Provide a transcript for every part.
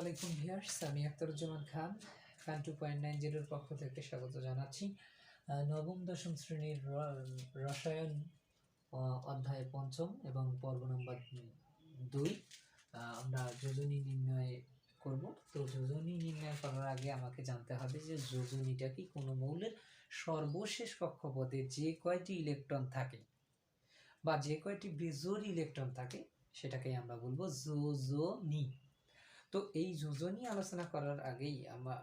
আলাইকুম ভিউয়ার্স, আমি আখতারুজ্জামান খান 2.90 এর পক্ষ থেকে স্বাগত জানাচ্ছি। নবম দশম শ্রেণীর রসায়ন অধ্যায় পঞ্চম এবং পর্ব নম্বর 2 আমরা যোজনী নির্ণয় করব। তো যোজনী নির্ণয় করার আগে আমাকে জানতে হবে যে যোজনীটা কি। কোনো মৌলের সর্বশেষ কক্ষপথে যে কয়টি ইলেকট্রন থাকে বা যে কয়টি বেজোড় ইলেকট্রন থাকে সেটাকেই আমরা বলবো যোজনী। তো এই যোজনী আলোচনা করার আগেই আমরা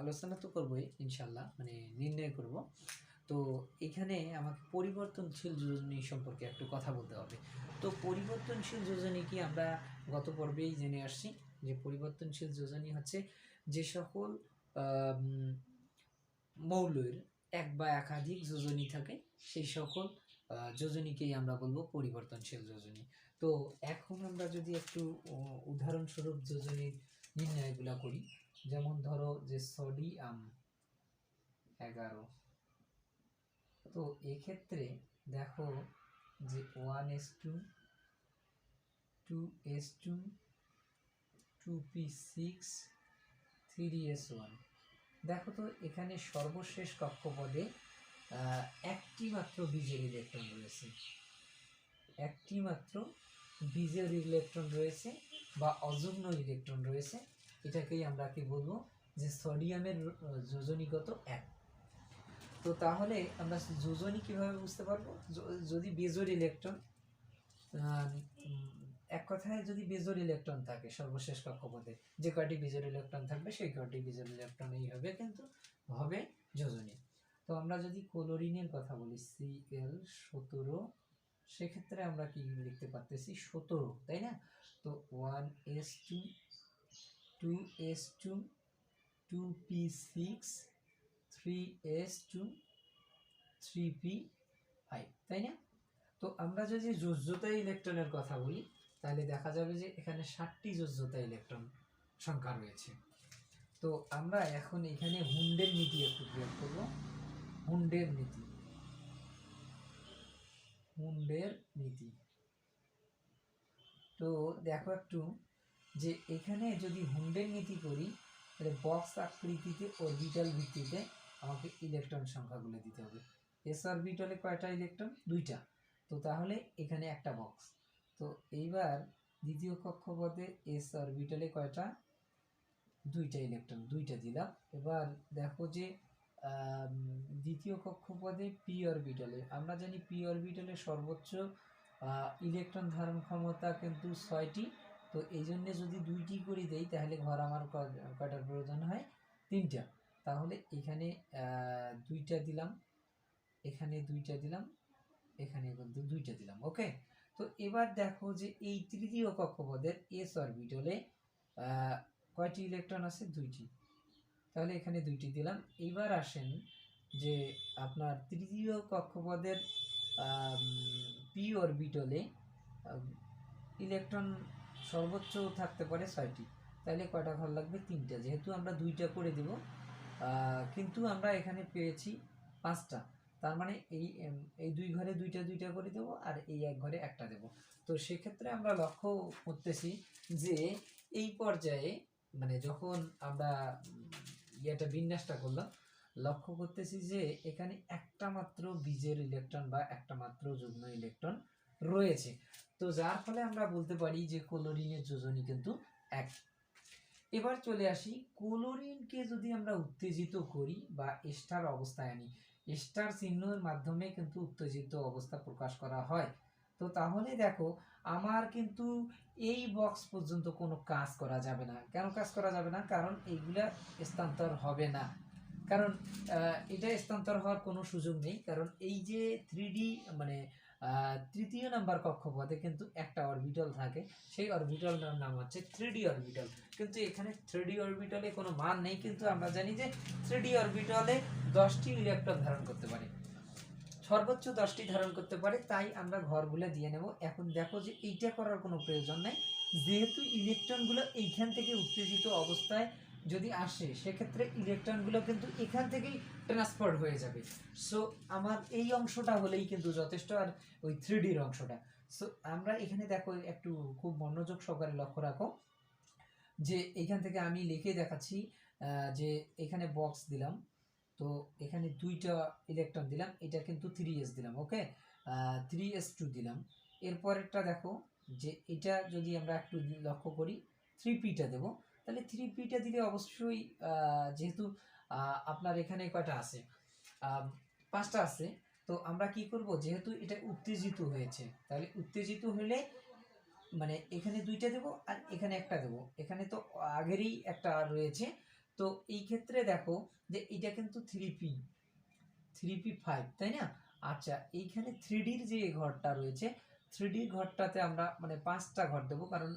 আলোচনা তো করবোই ইনশাল্লাহ, নির্ণয় করব। তো এখানে আমাকে পরিবর্তনশীল যোজনী সম্পর্কে একটু কথা বলতে হবে। তো পরিবর্তনশীল যোজনী কি আমরা গত পর্বেই জেনে আসছি যে পরিবর্তনশীল যোজনী হচ্ছে যে সকল মৌলের এক বা একাধিক যোজনী থাকে সেই সকল যোজনীকেই আমরা বলবো পরিবর্তনশীল যোজনী। তো এখন আমরা যদি একটু উদাহরণস্বরূপ যোজনীর নির্ণয়গুলো করি, যেমন ধরো যে সোডিয়াম 11, তো এক্ষেত্রে দেখো যে 1s2 2s2 2p6 3s1। দেখো তো এখানে সর্বশেষ কক্ষপথে একটি মাত্র বিজোড় ইলেকট্রন রয়েছে, একটি মাত্র বিজোড় ইলেকট্রন রয়েছে বা অযুগ্ম ইলেকট্রন রয়েছে। এটাকেই আমরা কি বলবো যে সোডিয়ামের যোজনীগত 1। তো তাহলে আমরা যোজনী কিভাবে বুঝতে পারবো? যদি বেজোড় ইলেকট্রন, এক কথায় যদি বেজোড় ইলেকট্রন থাকে সর্বশেষ কক্ষপথে, যে কয়টি বেজোড় ইলেকট্রন থাকবে সেই কয়টি বেজোড় ইলেকট্রন এই হবে কিন্তু হবে যোজনী। তো আমরা যদি ক্লোরিনের কথা বলি Cl17, সেক্ষেত্রে আমরা কি লিখতে পারতেছি 17, তাই না? তো 1s2 2s2 2p6 3s2 3p5, তাই না? তো আমরা যদি যোজ্যতা ইলেকট্রনের কথা বলি তাহলে দেখা যাবে যে এখানে 7টি যোজ্যতা ইলেকট্রন সংখ্যা রয়েছে। তো আমরা এখন এখানে হুন্ডের নীতি একটু প্রয়োগ করব। হুন্ডের নীতি। তো দেখো একটু যে এখানে যদি হুন্ডের নীতি করি তাহলে বক্স আকৃতিতে অরবিটাল ভিত্তিতে আমাকে ইলেকট্রন সংখ্যাগুলো দিতে হবে। এস অরবিটালে কয়টা ইলেকট্রন? 2টা। তো তাহলে এখানে একটা বক্স। তো এইবার দ্বিতীয় কক্ষপথে এস অরবিটালে কয়টা? 2টা ইলেকট্রন, 2টা দিলাম। এবার দেখো যে দ্বিতীয় কক্ষপথে পি অরবিটালে, আমরা জানি পি অরবিটালে সর্বোচ্চ ইলেকট্রন ধারণ ক্ষমতা কিন্তু 6টি। তো এই জন্য যদি 2টি করে দেই তাহলে ঘর আমার কয়টার প্রয়োজন হয়? 3টা। তাহলে এখানে 2টা দিলাম, এখানে 2টা দিলাম, এখানে কিন্তু 2টা দিলাম। ওকে। তো এবার দেখো যে এই তৃতীয় কক্ষপথের এস অরবিটালে কয়টি ইলেকট্রন আছে? 2টি। তাহলে এখানে 2টি দিলাম। এবার আসেন যে আপনার তৃতীয় কক্ষপথের পি অরবিটালে ইলেকট্রন সর্বোচ্চ থাকতে পারে 6টি। তাহলে কয়টা ঘর লাগবে? 3টা। যেহেতু আমরা 2টা করে দেব, কিন্তু আমরা এখানে পেয়েছি 5টা, তার মানে এই 2 ঘরে 2টা করে দেব আর এই এক ঘরে একটা দেব। তো সেক্ষেত্রে আমরা লক্ষ্য করতেছি যে এই পর্যায়ে যখন আমরা বিন্যাসটা করলাম, লক্ষ্য করতেছি যে এখানে একটা মাত্র বিজোড় ইলেকট্রন বা একটা মাত্র যুগ্ম ইলেকট্রন রয়েছে। তো যার ফলে আমরা বলতে পারি যে ক্লোরিনের যোজনী কিন্তু 1। এবার চলে আসি, ক্লোরিনকে যদি আমরা উত্তেজিত করি বা স্টার অবস্থায় আনি, স্টার চিহ্নের মাধ্যমে কিন্তু উত্তেজিত অবস্থা প্রকাশ করা হয়। তো তাহলে দেখো আমার কিন্তু এই বক্স পর্যন্ত কোনো কাজ করা যাবে না। কেন কাজ করা যাবে না? কারণ এইগুলা স্থানান্তর হবে না, কারণ এটা স্থানান্তর হওয়ার কোনো সুযোগ নেই। কারণ এই যে 3D তৃতীয় নাম্বার কক্ষপথে কিন্তু একটা অরবিটাল থাকে, সেই অরবিটালটার নাম হচ্ছে 3D অরবিটাল। কিন্তু এখানে 3D অরবিটালে কোনো মান নেই, কিন্তু আমরা জানি যে 3D অরবিটালে 10টি ইলেকট্রন ধারণ করতে পারে, সর্বোচ্চ 10টি ধারণ করতে পারে। তাই আমরা ঘরগুলো দিয়ে নেব। এখন দেখো যে এইটা করার কোনো প্রয়োজন নেই, যেহেতু ইলেকট্রনগুলো এইখান থেকে উত্তেজিত অবস্থায় যদি আসে সেক্ষেত্রে ইলেকট্রনগুলো কিন্তু এখান থেকেই ট্রান্সফার হয়ে যাবে। সো আমার এই অংশটা হলেই কিন্তু যথেষ্ট, আর ওই 3Dর অংশটা। সো আমরা এখানে দেখো একটু খুব মনোযোগ সহকারে লক্ষ্য রাখো যে এইখান থেকে আমি লিখে দেখাচ্ছি, যে এখানে বক্স দিলাম, তো এখানে দুইটা ইলেকট্রন দিলাম, এটা কিন্তু 3s দিলাম, ওকে 3s2 দিলাম। এরপরেরটা দেখো যে এটা যদি আমরা একটু লক্ষ্য করি 3pটা দেব, তাহলে 3pটা দিলে অবশ্যই যেহেতু আপনার এখানে কয়টা আছে, 5টা আছে, তো আমরা কি করব, যেহেতু এটা উত্তেজিত হয়েছে, তাহলে উত্তেজিত হলে মানে এখানে দুইটা দেব আর এখানে একটা দেব, এখানে তো আগেরই একটা রয়েছে, তো এই ক্ষেত্রে দেখো যে এটা কিন্তু 3p5, তাই না? আচ্ছা, এইখানে 3Dর যে ঘরটা রয়েছে, 3Dর ঘরটাতে আমরা মানে 5টা ঘর দেবো, কারণ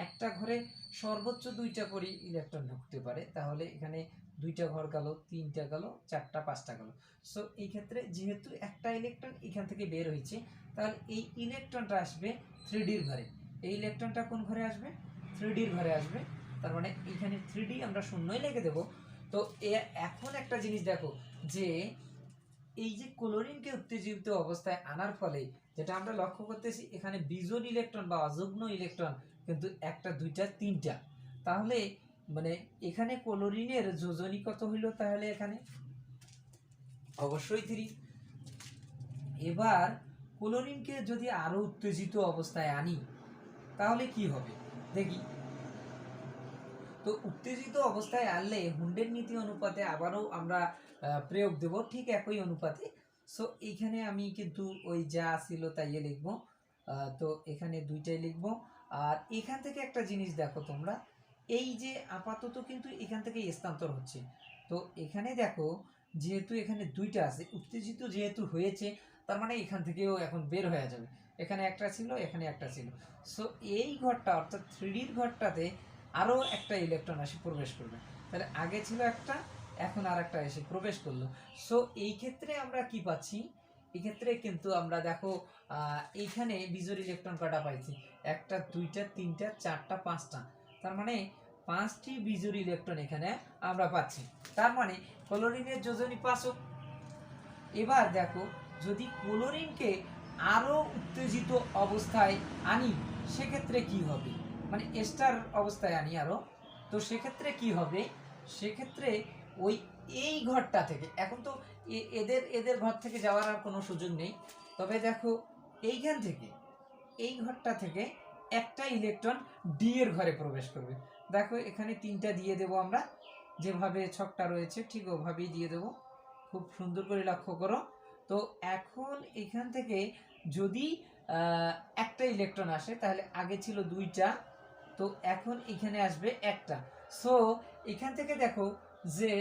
একটা ঘরে সর্বোচ্চ 2টা করে ইলেকট্রন ঢুকতে পারে, তাহলে এখানে 2টা ঘর গেল, 3টা গেল, 4টা 5টা গেল। সো এই ক্ষেত্রে যেহেতু একটা ইলেকট্রন এখান থেকে বের হয়েছে, তাহলে এই ইলেকট্রনটা আসবে 3Dর ঘরে। এই ইলেকট্রনটা কোন ঘরে আসবে? 3Dর ঘরে আসবে। তার মানে এখানে 3D আমরা শূন্যই লিখে দেবো। তো এখন একটা জিনিস দেখো, যে এই যে ক্লোরিনকে উত্তেজিত অবস্থায় আনার ফলে যেটা আমরা লক্ষ্য করতেছি, এখানে বিজোড় ইলেকট্রন বা অযুগ্ম ইলেকট্রন কিন্তু একটা, দুইটা, তিনটা, তাহলে মানে এখানে ক্লোরিনের যোজনী কত হইল? তাহলে এখানে অবশ্যই 3। এবার ক্লোরিনকে যদি আরো উত্তেজিত অবস্থায় আনি তাহলে কি হবে দেখি। তো উত্তেজিত অবস্থায় আনলে হুন্ডের নীতি অনুপাতে আবারও আমরা প্রয়োগ দেব, ঠিক একই অনুপাতে। সো এইখানে আমি কিন্তু ওই যা ছিল তাই লিখব, তো এখানে দুইটাই লিখব। আর এখান থেকে একটা জিনিস দেখো তোমরা, এই যে আপাতত কিন্তু এখান থেকে স্থানান্তর হচ্ছে, তো এখানে দেখো যেহেতু এখানে দুইটা আছে, উত্তেজিত যেহেতু হয়েছে, তার মানে এখান থেকেও এখন বের হয়ে যাবে। এখানে একটা ছিল, এখানে একটা ছিল। সো এই ঘরটা অর্থাৎ 3Dর ঘরটাতে আরও একটা ইলেকট্রন এসে প্রবেশ করবে, তাহলে আগে ছিল একটা, এখন আর একটা এসে প্রবেশ করলো। সো এই ক্ষেত্রে আমরা কি পাচ্ছি, এই ক্ষেত্রে কিন্তু আমরা দেখো এইখানে বিজোড় ইলেকট্রন কটা পাইছি, একটা, দুইটা, তিনটা, চারটা, পাঁচটা, তার মানে 5টি বিজোড় ইলেকট্রন এখানে আমরা পাচ্ছি। তার মানে ক্লোরিনের যোজনী 5। এবার দেখো যদি ক্লোরিনকে আরো উত্তেজিত অবস্থায় আনি সেক্ষেত্রে কি হবে, মানে এস্টার অবস্থায় আনি আরো, তো সেক্ষেত্রে কি হবে, সেক্ষেত্রে ওই এই ঘরটা থেকে, এখন তো এদের এদের ঘর থেকে যাওয়ার আর কোনো সুযোগ নেই, তবে দেখো এইখান থেকে, এই ঘরটা থেকে একটা ইলেকট্রন ডি এর ঘরে প্রবেশ করবে। দেখো এখানে 3টা দিয়ে দেব আমরা, যেভাবে ছকটা রয়েছে ঠিক ওভাবেই দিয়ে দেব, খুব সুন্দর করে লক্ষ্য করো। তো এখন এখান থেকে যদি একটা ইলেকট্রন আসে, তাহলে আগে ছিল 2টা, তো এখন এখানে আসবে একটা। সো এখান থেকে দেখো যে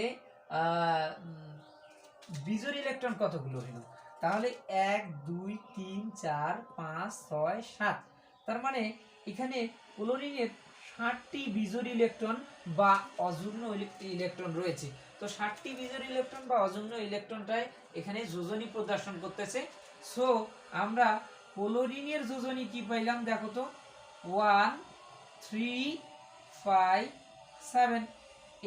বিজোড় ইলেকট্রন কতগুলো হলো, তাহলে 1 2 3 4 5 6 7, তার মানে এখানে ক্লোরিনের 60টি বিজোড় ইলেকট্রন বা অযুগ্ম ইলেকট্রন রয়েছে। তো 60টি বিজোড় ইলেকট্রন বা অযুগ্ম ইলেকট্রনটাই এখানে যোজনী প্রদর্শন করতেছে। সো আমরা ক্লোরিনের যোজনী কি পাইলাম দেখো তো, 1 3 5 7,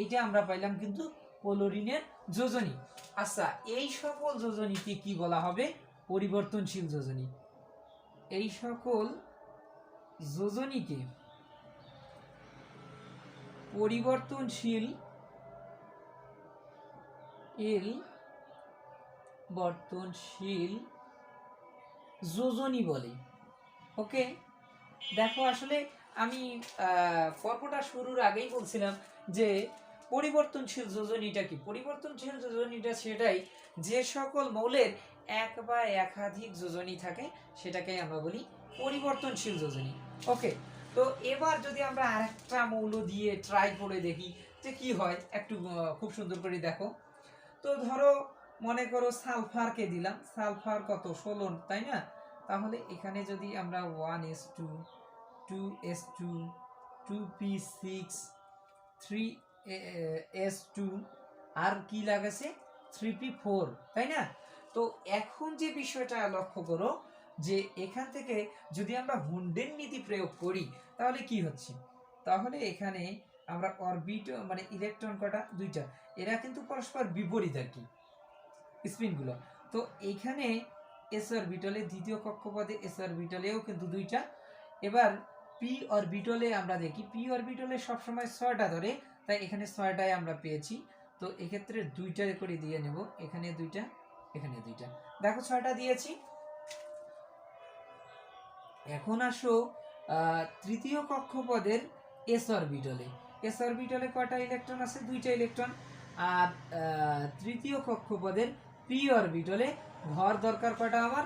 এইটা আমরা পাইলাম কিন্তু ক্লোরিনের যোজনী। আচ্ছা, এই সকল যোজনীকে কি বলা হবে? পরিবর্তনশীল যোজনী। এই সকল যোজনীকে পরিবর্তনশীল যোজনী বলে। ওকে, দেখো আসলে আমি পর্বটা শুরুর আগেই বলছিলাম যে পরিবর্তনশীল যোজনীটা কি। পরিবর্তনশীল যোজনীটা সেটাই যে সকল মৌলের এক বা একাধিক যোজনী থাকে সেটাকে আমরা বলি পরিবর্তনশীল যোজনী। ওকে, তো এবার যদি আমরা আরেকটা মৌল দিয়ে ট্রাই করে দেখি যে কি হয়, একটু খুব সুন্দর করে দেখো। তো ধরো মনে করো সালফারকে দিলাম, সালফার কত 16, তাই না? তাহলে এখানে যদি আমরা 1s2 2s2 2p6 3s2 আর কি লাগাছে 3p4, তাই না? তো এখন যে বিষয়টা লক্ষ্য করো যে এখান থেকে যদি আমরা হুন্ডের নীতি প্রয়োগ করি তাহলে কি হচ্ছে, তাহলে এখানে আমরা অরবিট মানে ইলেকট্রন কটা 2টা, এরা কিন্তু পরস্পর বিপরীত আর কি স্পিনগুলো। তো এইখানে এস অরবিটালে দ্বিতীয় কক্ষপথে এস অরবিটালেও কিন্তু 2টা। এবার পি অরবিটালে আমরা দেখি পি অরবিটালে সবসময় 6টা ধরে, তাই এখানে 6টায় আমরা পেয়েছি। তো এক্ষেত্রে 2টা করে দিয়ে নেব, এখানে 2টা, এখানে 2টা, দেখো 6টা দিয়েছি। এখন আসো তৃতীয় কক্ষপথের এস অরবিটালে। এস অরবিটালে কয়টা ইলেকট্রন আছে? 2টা ইলেকট্রন। আর তৃতীয় কক্ষপথের পি অরবিটালে ভর দরকার কয়টা? আমার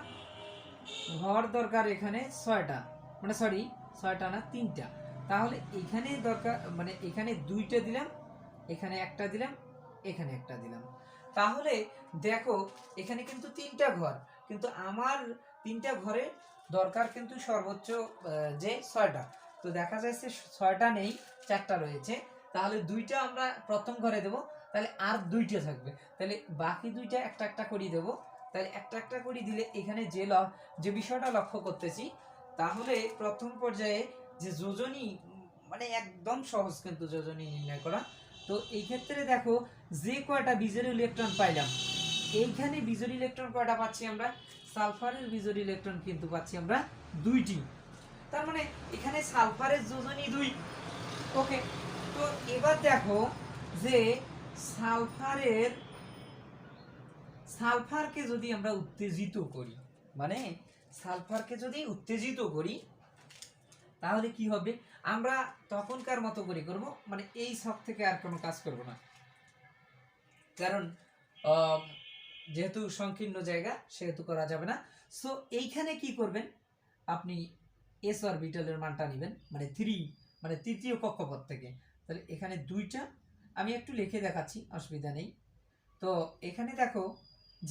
ভর দরকার এখানে 6টা, মানে সরি 6টা না 3টা। তাহলে এখানে দরকার, মানে এখানে 2টা দিলাম, এখানে একটা দিলাম, এখানে একটা দিলাম। তাহলে দেখো এখানে কিন্তু 3টা ঘর, কিন্তু আমার 3টা ঘরে দরকার কিন্তু সর্বোচ্চ যে 6টা। তো দেখা যাচ্ছে 6টা নেই, 4টা রয়েছে। তাহলে 2টা আমরা প্রথম ঘরে দেব, তাহলে আর 2টা থাকবে। তাহলে বাকি 2টা একটা একটা করে দেব। তাহলে একটা একটা করে দিলে এখানে যে বিষয়টা লক্ষ্য করতেছি, তাহলে প্রথম পর্যায়ে যে যোজনী, মানে একদম সহজ কিন্তু যোজনী নির্ণয় করা। তো এই ক্ষেত্রে দেখো যে কয়টা বিজোড় ইলেকট্রন পাইলাম, এইখানে বিজোড় ইলেকট্রন কয়টা পাচ্ছি আমরা? সালফারের বিজোড় ইলেকট্রন কিন্তু পাচ্ছি আমরা 2টি। তার মানে এখানে সালফারের যোজনী 2। ওকে, তো এবার দেখো যে সালফারকে যদি আমরা উত্তেজিত করি, মানে সালফারকে যদি উত্তেজিত করি, তাহলে কি হবে? আমরা তখনকার মতো করে করব, মানে এই ছক থেকে আর কোনো কাজ করব না, কারণ যেহেতু সংকীর্ণ জায়গা সেহেতু করা যাবে না। সো এইখানে কি করবেন আপনি? এস অরবিটালের মানটা নেবেন, মানে 3, মানে তৃতীয় কক্ষপথ থেকে। তাহলে এখানে 2টা, আমি একটু লিখে দেখাচ্ছি, অসুবিধা নেই। তো এখানে দেখো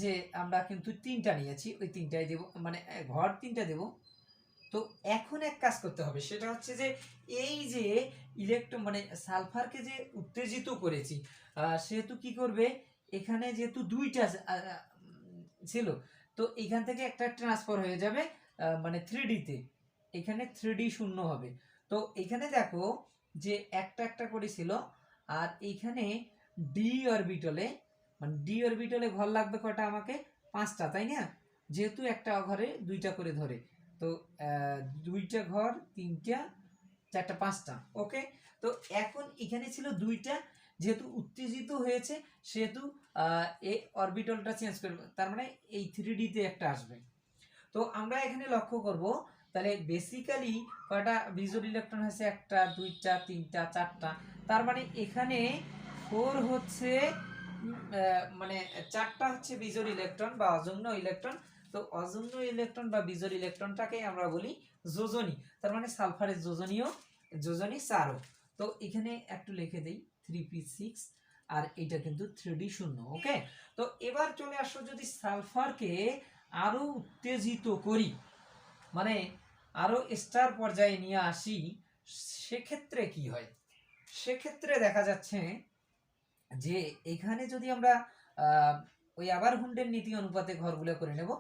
যে আমরা কিন্তু 3টা নিয়েছি, ওই 3টাই দেব, মানে ঘর 3টা দেব। তো এখন এক কাজ করতে হবে, সেটা হচ্ছে যে এই যে ইলেকট্রন, মানে সালফারকে যে উত্তেজিত করেছি, সেহেতু কি করবে, এখানে যেহেতু 2টা ছিল, তো এখান থেকে একটা ট্রান্সফার হয়ে যাবে, মানে 3D-তে। এখানে 3D শূন্য হবে। তো এখানে দেখো যে একটা একটা করে ছিল, আর এইখানে ডি অরবিটালে, মানে ডি অরবিটালে ঘর লাগবে কয়টা? আমাকে 5টা, তাই না? যেহেতু একটা ঘরে 2টা করে ধরে, তো 2টা ঘর, 3টা, 4টা, 5টা। ওকে, তো এখন এখানে ছিল 2টা, যেহেতু উত্তেজিত হয়েছে সেহেতু এই অরবিটালটা চেঞ্জ করবে, তার মানে এই 3D-তে একটা আসবে। তো আমরা এখানে লক্ষ্য করব, তাহলে বেসিক্যালি কয়টা বিজোড় ইলেকট্রন হয়েছে? 1টা, 2টা, 3টা, 4টা। তার মানে এখানে 4 হচ্ছে, মানে 4টা হচ্ছে বিজোড় ইলেকট্রন বা অযুগ্ম ইলেকট্রন। তো অযুগ্ম ইলেকট্রন বা বিজোড় ইলেকট্রনটাকে আমরা বলি যোজনী। তার মানে সালফারের যোজনী 4। তো এখানে একটু লিখে দেই 3p6, আর এটা কিন্তু 3D শূন্য। ওকে, তো এবার চলে আসো, যদি সালফারকে আরো উত্তেজিত করি, মানে আরো স্টার পর্যায়ে নিয়ে আসি, সেক্ষেত্রে কি হয়? সেক্ষেত্রে দেখা যাচ্ছে যে এখানে যদি আমরা ওই আবার হুন্ডের নীতি অনুপাতে ঘরগুলো করে নেব,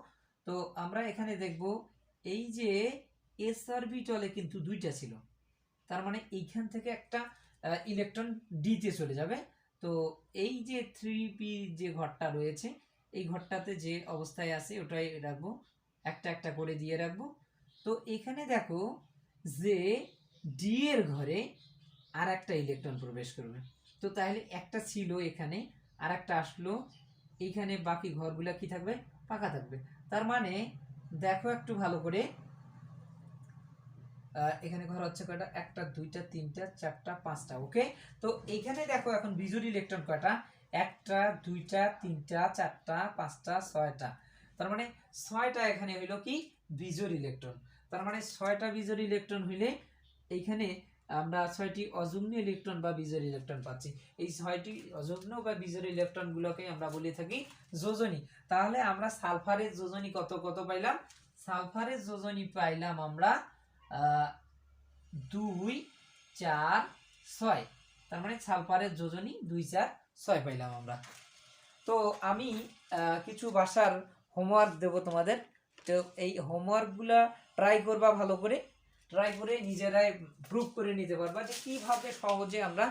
তো আমরা এখানে দেখব এই যে এস অরবিটালে কিন্তু 2টা ছিল, তার মানে এইখান থেকে একটা ইলেকট্রন ডিতে চলে যাবে। তো এই যে 3p যে ঘরটা রয়েছে, এই ঘরটাতে যে অবস্থায় আছে ওটাই রাখবো, একটা একটা করে দিয়ে রাখবো। তো এখানে দেখো যে ডি এর ঘরে আর একটা ইলেকট্রন প্রবেশ করবে। তো তাহলে একটা ছিল এখানে, আর একটা আসলো এইখানে, বাকি ঘরগুলা কি থাকবে? ফাঁকা থাকবে। তার মানে দেখো একটু ভালো করে, এখানে ঘর হচ্ছে কয়টা? 1টা, 2টা, 3টা, 4টা, 5টা। ওকে, তো এইখানে দেখো এখন বিজোড় ইলেকট্রন কয়টা? 1টা, 2টা, 3টা, 4টা, 5টা, 6টা। তার মানে 6টা এখানে হইলো কি? বিজোড় ইলেকট্রন। তার মানে 6টা বিজোড় ইলেকট্রন হইলে এইখানে আমরা 6টি অযুগ্ম ইলেকট্রন বা বিজোড় ইলেকট্রন পাচ্ছি। এই 6টি অযুগ্ম বা বিজোড় ইলেকট্রন গুলোকে আমরা বলে থাকি যোজনী। তাহলে আমরা সালফারের যোজনী কত কত পাইলাম? সালফারের যোজনী পাইলাম আমরা 2, 4, 6। তার মানে সালফারের যোজনী 2, 4, 6 পাইলাম আমরা। তো আমি কিছু ভাষার হোমওয়ার্ক দেব তোমাদের। তো এই হোমওয়ার্কগুলো ট্রাই করবা, ভালো করে ট্রাই করে নিজেরাই প্রুভ করে নিতে পারবা যে কিভাবে সহজে আমরা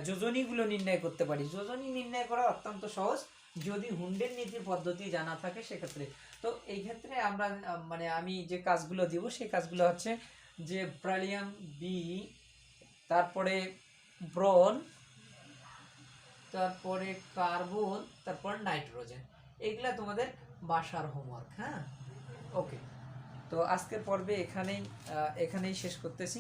যোজনীগুলো নির্ণয় করতে পারি। যোজনী নির্ণয় করা অত্যন্ত সহজ যদি হুন্ডের নীতির পদ্ধতি জানা থাকে সেক্ষেত্রে। তো এই ক্ষেত্রে আমরা মানে আমি যে কাজগুলো দিব সেই কাজগুলো হচ্ছে যে ব্রালিয়াম বি, তারপরে ব্রোন, তারপরে কার্বন, তারপর নাইট্রোজেন, এগুলা তোমাদের বাসার হোমওয়ার্ক। হ্যাঁ, ওকে। তো আজকের পর্বে এখানেই শেষ করতেছি।